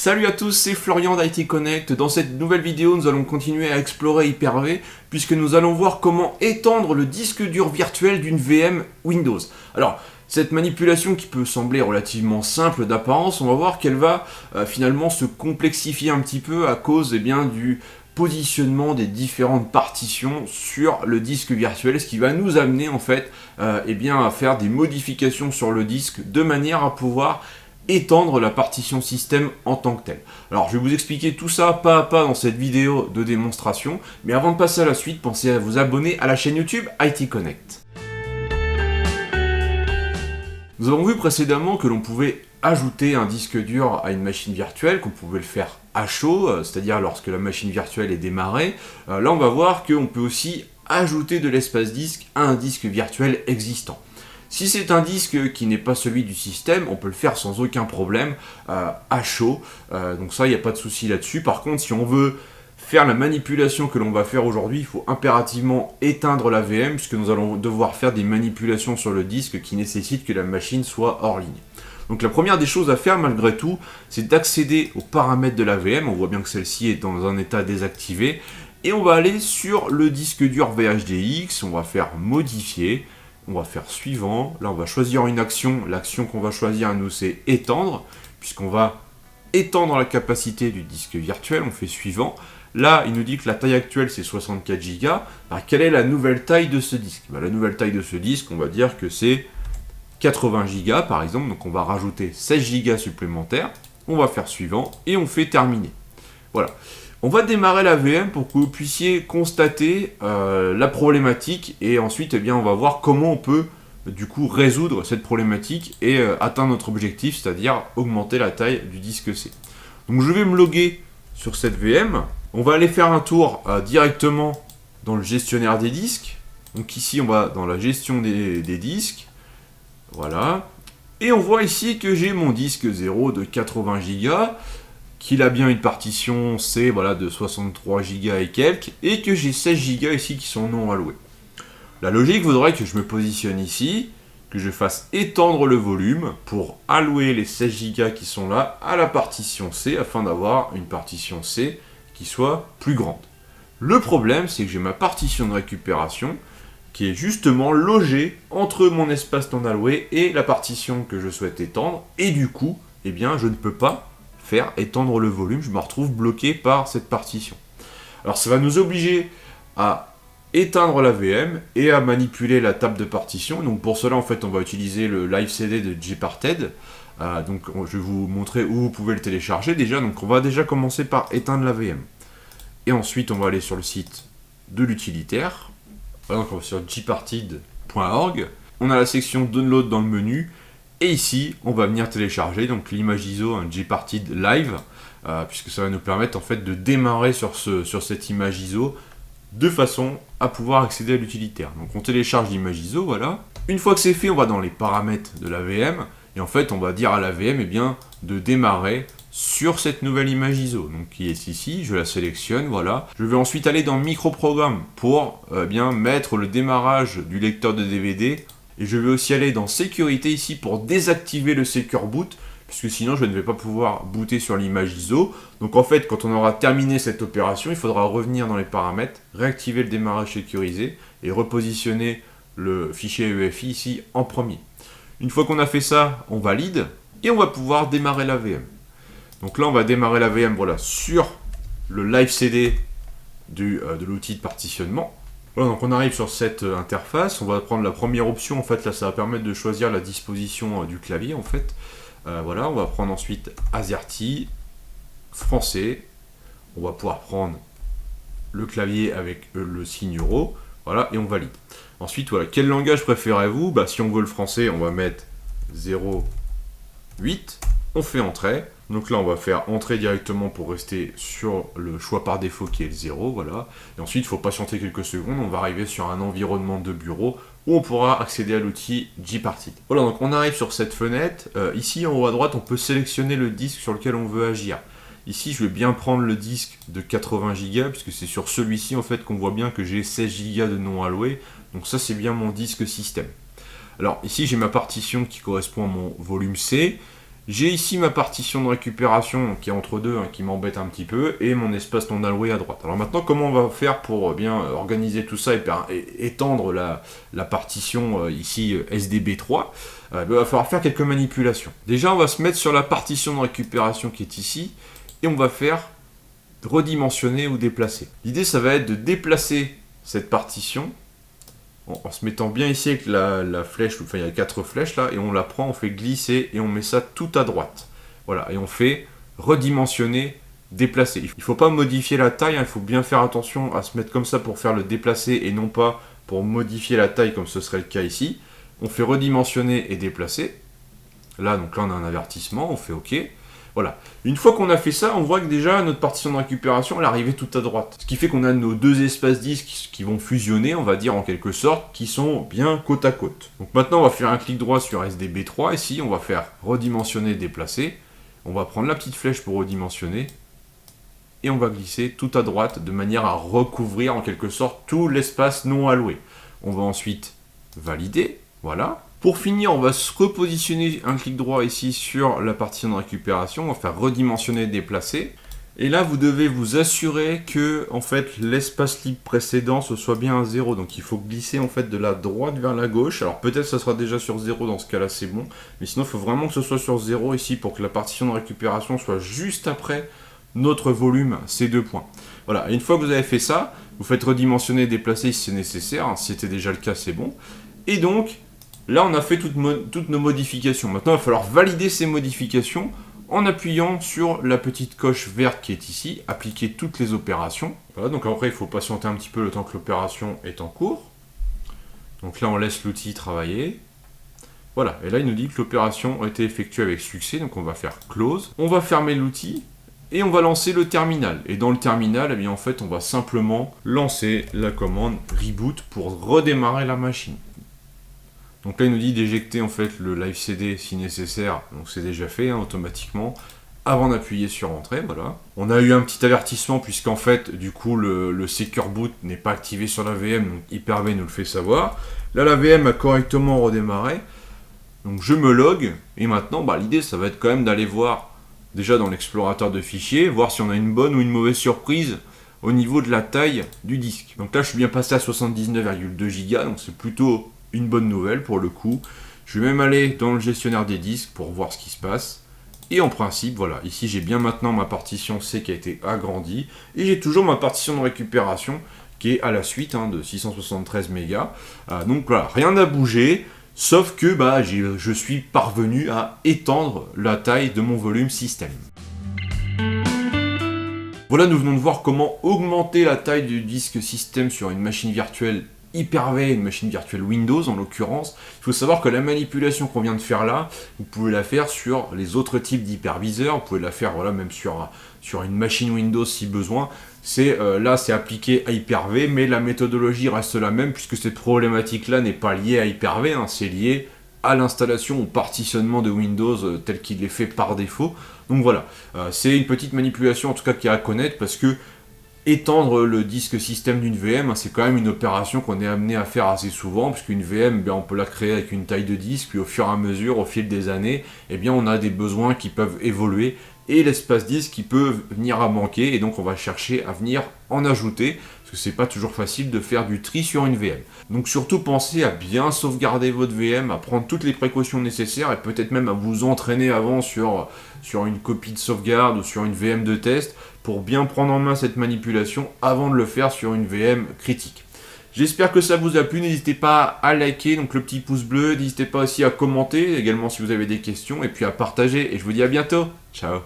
Salut à tous, c'est Florian d'IT Connect. Dans cette nouvelle vidéo, nous allons continuer à explorer Hyper-V puisque nous allons voir comment étendre le disque dur virtuel d'une VM Windows. Alors, cette manipulation qui peut sembler relativement simple d'apparence, on va voir qu'elle va finalement se complexifier un petit peu à cause du positionnement des différentes partitions sur le disque virtuel, ce qui va nous amener en fait à faire des modifications sur le disque de manière à pouvoir étendre la partition système en tant que telle. Alors je vais vous expliquer tout ça pas à pas dans cette vidéo de démonstration, mais avant de passer à la suite, pensez à vous abonner à la chaîne YouTube IT Connect. Nous avons vu précédemment que l'on pouvait ajouter un disque dur à une machine virtuelle, qu'on pouvait le faire à chaud, c'est-à-dire lorsque la machine virtuelle est démarrée. Là on va voir qu'on peut aussi ajouter de l'espace disque à un disque virtuel existant. Si c'est un disque qui n'est pas celui du système, on peut le faire sans aucun problème à chaud. Donc ça, il n'y a pas de souci là-dessus. Par contre, si on veut faire la manipulation que l'on va faire aujourd'hui, il faut impérativement éteindre la VM puisque nous allons devoir faire des manipulations sur le disque qui nécessitent que la machine soit hors ligne. Donc la première des choses à faire malgré tout, c'est d'accéder aux paramètres de la VM. On voit bien que celle-ci est dans un état désactivé. Et on va aller sur le disque dur VHDX, on va faire modifier. On va faire suivant, là on va choisir une action, l'action qu'on va choisir à nous c'est étendre, puisqu'on va étendre la capacité du disque virtuel, on fait suivant. Là il nous dit que la taille actuelle c'est 64 Go, alors quelle est la nouvelle taille de ce disque? La nouvelle taille de ce disque, on va dire que c'est 80 Go par exemple, donc on va rajouter 16 Go supplémentaires, on va faire suivant et on fait terminer. Voilà. On va démarrer la VM pour que vous puissiez constater la problématique et ensuite on va voir comment on peut du coup résoudre cette problématique et atteindre notre objectif, c'est-à-dire augmenter la taille du disque C. Donc je vais me loguer sur cette VM. On va aller faire un tour directement dans le gestionnaire des disques. Donc ici on va dans la gestion des disques. Voilà. Et on voit ici que j'ai mon disque 0 de 80 Go. Qu'il a bien une partition C de 63 Go et quelques, et que j'ai 16 Go ici qui sont non alloués. La logique voudrait que je me positionne ici, que je fasse étendre le volume pour allouer les 16 Go qui sont là à la partition C, afin d'avoir une partition C qui soit plus grande. Le problème, c'est que j'ai ma partition de récupération qui est justement logée entre mon espace non alloué et la partition que je souhaite étendre, et du coup, je ne peux pas faire étendre le volume, je me retrouve bloqué par cette partition. Alors ça va nous obliger à éteindre la VM et à manipuler la table de partition. Donc pour cela en fait on va utiliser le live CD de Gparted. Donc je vais vous montrer où vous pouvez le télécharger déjà. Donc on va déjà commencer par éteindre la VM. Et ensuite on va aller sur le site de l'utilitaire. Donc on va sur gparted.org. On a la section download dans le menu. Et ici, on va venir télécharger donc l'image ISO, un Gparted Live, puisque ça va nous permettre en fait de démarrer sur cette image ISO de façon à pouvoir accéder à l'utilitaire. Donc on télécharge l'image ISO, voilà. Une fois que c'est fait, on va dans les paramètres de la VM, et en fait on va dire à la VM de démarrer sur cette nouvelle image ISO, donc qui est ici, je la sélectionne, voilà. Je vais ensuite aller dans Microprogramme pour mettre le démarrage du lecteur de DVD. Et je vais aussi aller dans sécurité ici pour désactiver le Secure Boot, puisque sinon je ne vais pas pouvoir booter sur l'image ISO. Donc en fait, quand on aura terminé cette opération, il faudra revenir dans les paramètres, réactiver le démarrage sécurisé et repositionner le fichier EFI ici en premier. Une fois qu'on a fait ça, on valide et on va pouvoir démarrer la VM. Donc là, on va démarrer la VM sur le live CD de l'outil de partitionnement. Voilà, donc on arrive sur cette interface, on va prendre la première option, en fait là ça va permettre de choisir la disposition du clavier en fait. Voilà, on va prendre ensuite AZERTY, français, on va pouvoir prendre le clavier avec le signe euro, voilà, et on valide. Ensuite, voilà, quel langage préférez-vous? Si on veut le français, on va mettre 08, on fait entrée. Donc là, on va faire entrer directement pour rester sur le choix par défaut qui est le 0, voilà. Et ensuite, il faut patienter quelques secondes, on va arriver sur un environnement de bureau où on pourra accéder à l'outil Gparted. Voilà, donc on arrive sur cette fenêtre. Ici, en haut à droite, on peut sélectionner le disque sur lequel on veut agir. Ici, je vais bien prendre le disque de 80 Go, puisque c'est sur celui-ci, en fait, qu'on voit bien que j'ai 16 Go de non alloués. Donc ça, c'est bien mon disque système. Alors, ici, j'ai ma partition qui correspond à mon volume C. J'ai ici ma partition de récupération qui est entre deux, qui m'embête un petit peu, et mon espace non alloué à droite. Alors maintenant, comment on va faire pour bien organiser tout ça et étendre la partition ici SDB3 Il va falloir faire quelques manipulations. Déjà, on va se mettre sur la partition de récupération qui est ici, et on va faire redimensionner ou déplacer. L'idée, ça va être de déplacer cette partition en se mettant bien ici avec la flèche, enfin il y a 4 flèches là, et on la prend, on fait glisser et on met ça tout à droite. Voilà, et on fait redimensionner, déplacer. Il ne faut pas modifier la taille, il faut bien faire attention à se mettre comme ça pour faire le déplacer et non pas pour modifier la taille comme ce serait le cas ici. On fait redimensionner et déplacer. Là, donc là on a un avertissement, on fait OK. Voilà. Une fois qu'on a fait ça, on voit que déjà notre partition de récupération elle est arrivée tout à droite. Ce qui fait qu'on a nos deux espaces disques qui vont fusionner, on va dire en quelque sorte, qui sont bien côte à côte. Donc maintenant on va faire un clic droit sur SDB3, ici on va faire redimensionner, déplacer. On va prendre la petite flèche pour redimensionner. Et on va glisser tout à droite de manière à recouvrir en quelque sorte tout l'espace non alloué. On va ensuite valider, voilà. Pour finir, on va se repositionner un clic droit ici sur la partition de récupération. On va faire redimensionner, déplacer. Et là, vous devez vous assurer que en fait, l'espace libre précédent, ce soit bien un 0. Donc il faut glisser en fait de la droite vers la gauche. Alors peut-être ça sera déjà sur 0, dans ce cas-là c'est bon. Mais sinon, il faut vraiment que ce soit sur 0 ici pour que la partition de récupération soit juste après notre volume, ces 2 points. Voilà, et une fois que vous avez fait ça, vous faites redimensionner, déplacer si c'est nécessaire. Si c'était déjà le cas, c'est bon. Et donc, là, on a fait toutes nos modifications. Maintenant, il va falloir valider ces modifications en appuyant sur la petite coche verte qui est ici, appliquer toutes les opérations. Voilà, donc après, il faut patienter un petit peu le temps que l'opération est en cours. Donc là, on laisse l'outil travailler. Voilà, et là, il nous dit que l'opération a été effectuée avec succès, donc on va faire close. On va fermer l'outil et on va lancer le terminal. Et dans le terminal, eh bien, en fait, on va simplement lancer la commande reboot pour redémarrer la machine. Donc là, il nous dit d'éjecter en fait le live CD si nécessaire. Donc c'est déjà fait automatiquement avant d'appuyer sur Entrée. Voilà. On a eu un petit avertissement puisqu'en fait, du coup, le Secure Boot n'est pas activé sur la VM. Donc Hyper-V nous le fait savoir. Là, la VM a correctement redémarré. Donc je me log. Et maintenant, l'idée, ça va être quand même d'aller voir déjà dans l'explorateur de fichiers, voir si on a une bonne ou une mauvaise surprise au niveau de la taille du disque. Donc là, je suis bien passé à 79,2 Go. Donc c'est plutôt une bonne nouvelle pour le coup. Je vais même aller dans le gestionnaire des disques pour voir ce qui se passe. Et en principe, voilà, ici j'ai bien maintenant ma partition C qui a été agrandie. Et j'ai toujours ma partition de récupération qui est à la suite de 673 mégas. Donc voilà, rien n'a bougé. Sauf que je suis parvenu à étendre la taille de mon volume système. Voilà, nous venons de voir comment augmenter la taille du disque système sur une machine virtuelle Hyper-V, une machine virtuelle Windows en l'occurrence. Il faut savoir que la manipulation qu'on vient de faire là, vous pouvez la faire sur les autres types d'hyperviseurs, vous pouvez la faire même sur une machine Windows si besoin. Là c'est appliqué à Hyper-V, mais la méthodologie reste la même puisque cette problématique-là n'est pas liée à Hyper-V, c'est lié à l'installation, au partitionnement de Windows tel qu'il est fait par défaut. Donc voilà, c'est une petite manipulation en tout cas qu'il y a à connaître parce que étendre le disque système d'une VM, c'est quand même une opération qu'on est amené à faire assez souvent, puisqu'une VM, on peut la créer avec une taille de disque, puis au fur et à mesure, au fil des années, on a des besoins qui peuvent évoluer, et l'espace disque qui peut venir à manquer, et donc on va chercher à venir en ajouter, parce que c'est pas toujours facile de faire du tri sur une VM. Donc surtout pensez à bien sauvegarder votre VM, à prendre toutes les précautions nécessaires, et peut-être même à vous entraîner avant sur une copie de sauvegarde ou sur une VM de test, pour bien prendre en main cette manipulation avant de le faire sur une VM critique. J'espère que ça vous a plu, n'hésitez pas à liker, donc le petit pouce bleu, n'hésitez pas aussi à commenter, également si vous avez des questions, et puis à partager, et je vous dis à bientôt, ciao.